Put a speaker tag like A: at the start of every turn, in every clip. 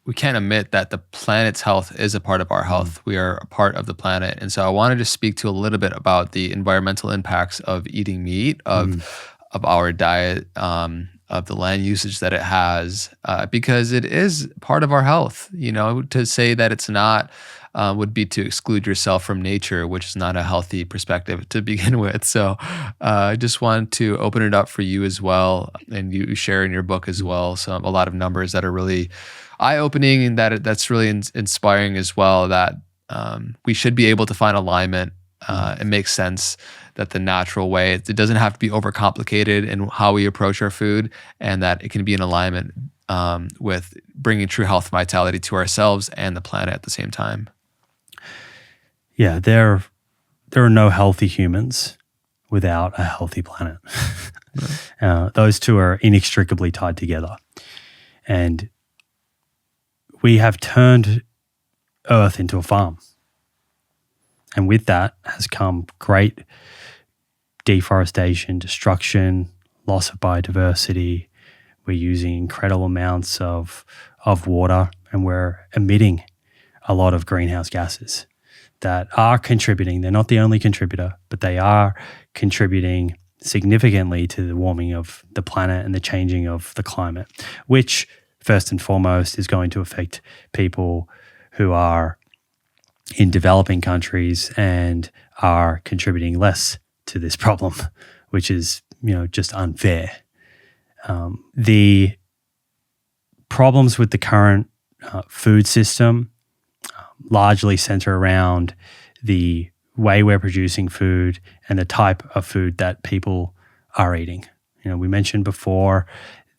A: we can't admit that the planet's health is a part of our health. We are a part of the planet. And so I wanted to speak to a little bit about the environmental impacts of eating meat, of our diet, of the land usage that it has, because it is part of our health. To say that it's not would be to exclude yourself from nature, which is not a healthy perspective to begin with. So I just want to open it up for you as well, and you share in your book as well. So a lot of numbers that are really eye-opening, and that's really inspiring as well, that we should be able to find alignment. It makes sense that the natural way, it doesn't have to be overcomplicated in how we approach our food, and that it can be in alignment with bringing true health and vitality to ourselves and the planet at the same time.
B: Yeah, there are no healthy humans without a healthy planet. Those two are inextricably tied together. And we have turned Earth into a farm. And with that has come great deforestation, destruction, loss of biodiversity. We're using incredible amounts of water, and we're emitting a lot of greenhouse gases that are contributing. They're not the only contributor, but they are contributing significantly to the warming of the planet and the changing of the climate, which first and foremost is going to affect people who are in developing countries and are contributing less to this problem, which is, just unfair. The problems with the current food system largely center around the way we're producing food and the type of food that people are eating. We mentioned before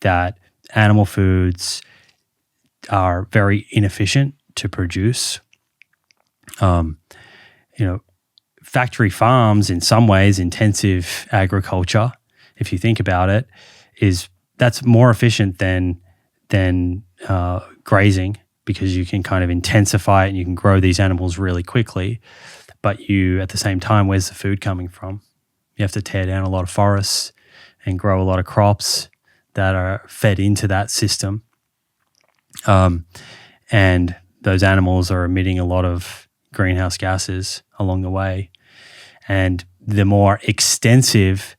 B: that animal foods are very inefficient to produce. Factory farms, in some ways, intensive agriculture, if you think about it, that's more efficient than grazing, because you can kind of intensify it and you can grow these animals really quickly. But at the same time, where's the food coming from? You have to tear down a lot of forests and grow a lot of crops that are fed into that system. And those animals are emitting a lot of greenhouse gases along the way. And the more extensive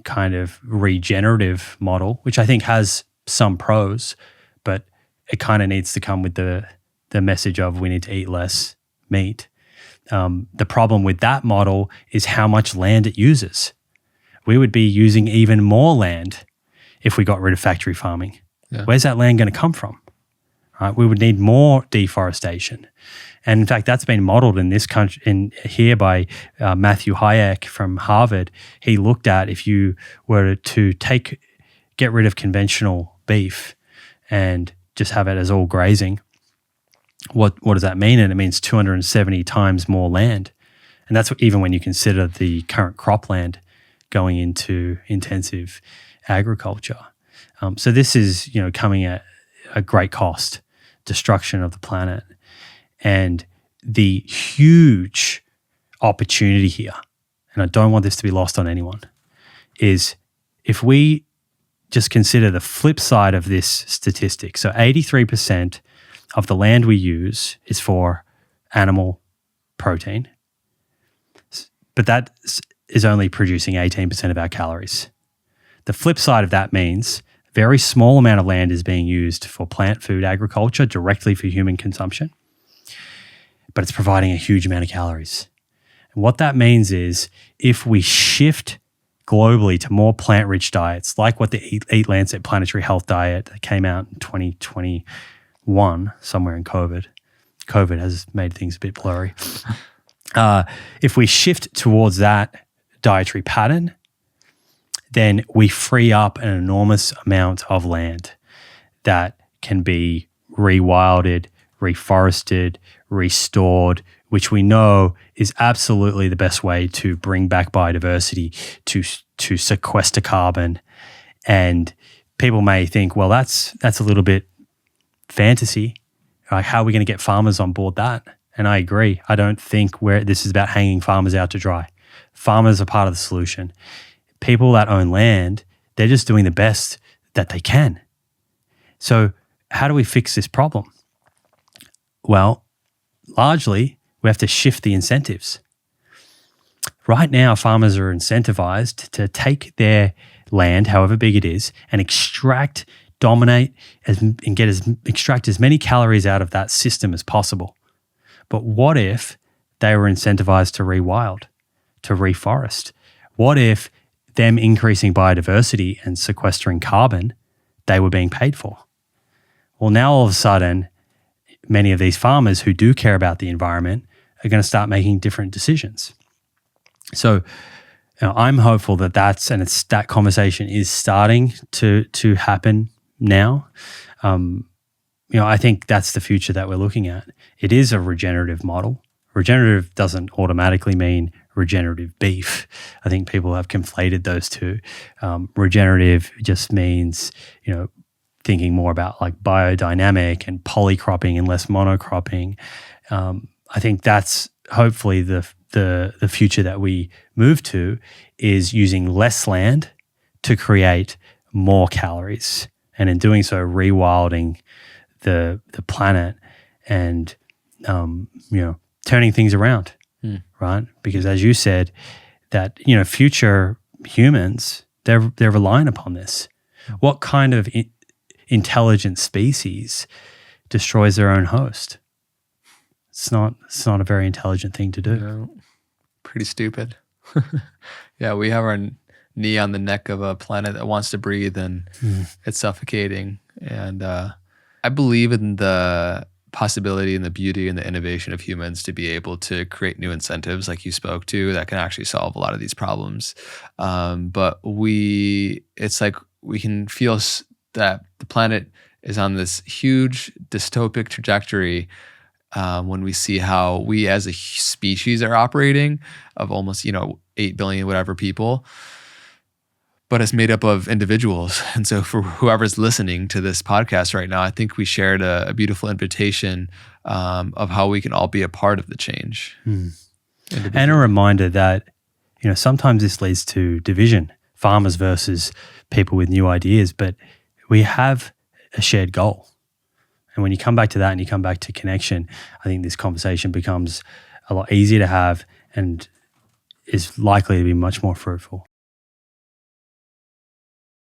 B: kind of regenerative model, which I think has some pros, but it kind of needs to come with the message of we need to eat less meat. The problem with that model is how much land it uses. We would be using even more land if we got rid of factory farming. Yeah. Where's that land going to come from? Right? We would need more deforestation. And in fact, that's been modeled in this country, here by Matthew Hayek from Harvard. He looked at, if you were to get rid of conventional beef and just have it as all grazing, what does that mean? And it means 270 times more land. And that's even when you consider the current cropland going into intensive agriculture. So this is, coming at a great cost, destruction of the planet. And the huge opportunity here, and I don't want this to be lost on anyone, is if we just consider the flip side of this statistic. So 83% of the land we use is for animal protein, but that is only producing 18% of our calories. The flip side of that means a very small amount of land is being used for plant food agriculture directly for human consumption, but it's providing a huge amount of calories. And what that means is if we shift globally to more plant-rich diets, like what the Eat Lancet Planetary Health Diet that came out in 2021, somewhere in COVID. COVID has made things a bit blurry. If we shift towards that dietary pattern, then we free up an enormous amount of land that can be rewilded, reforested, restored, which we know is absolutely the best way to bring back biodiversity, to sequester carbon. And people may think, well, that's a little bit fantasy. Like, how are we going to get farmers on board that? And I agree. I don't think this is about hanging farmers out to dry. Farmers are part of the solution. People that own land, they're just doing the best that they can. So how do we fix this problem? Well, largely, we have to shift the incentives. Right now, farmers are incentivized to take their land, however big it is, and extract, dominate, extract as many calories out of that system as possible. But what if they were incentivized to rewild, to reforest? What if them increasing biodiversity and sequestering carbon, they were being paid for? Well, now all of a sudden, many of these farmers who do care about the environment are going to start making different decisions. So I'm hopeful that that conversation is starting to happen now. I think that's the future that we're looking at. It is a regenerative model. Regenerative doesn't automatically mean regenerative beef. I think people have conflated those two. Regenerative just means, thinking more about like biodynamic and polycropping and less monocropping. I think that's hopefully the future that we move to, is using less land to create more calories, and in doing so, rewilding the planet and turning things around, right? Because as you said, that future humans, they're relying upon this. What kind of intelligent species destroys their own host? It's not a very intelligent thing to do.
A: No, pretty stupid. Yeah, we have our knee on the neck of a planet that wants to breathe, and it's suffocating. And I believe in the possibility and the beauty and the innovation of humans to be able to create new incentives like you spoke to that can actually solve a lot of these problems. But it's like we can feel that the planet is on this huge dystopic trajectory when we see how we as a species are operating, of almost 8 billion whatever people, but it's made up of individuals. And so for whoever's listening to this podcast right now, I think we shared a beautiful invitation of how we can all be a part of the change.
B: And a reminder that sometimes this leads to division, farmers versus people with new ideas, but we have a shared goal. And when you come back to that and you come back to connection, I think this conversation becomes a lot easier to have and is likely to be much more fruitful.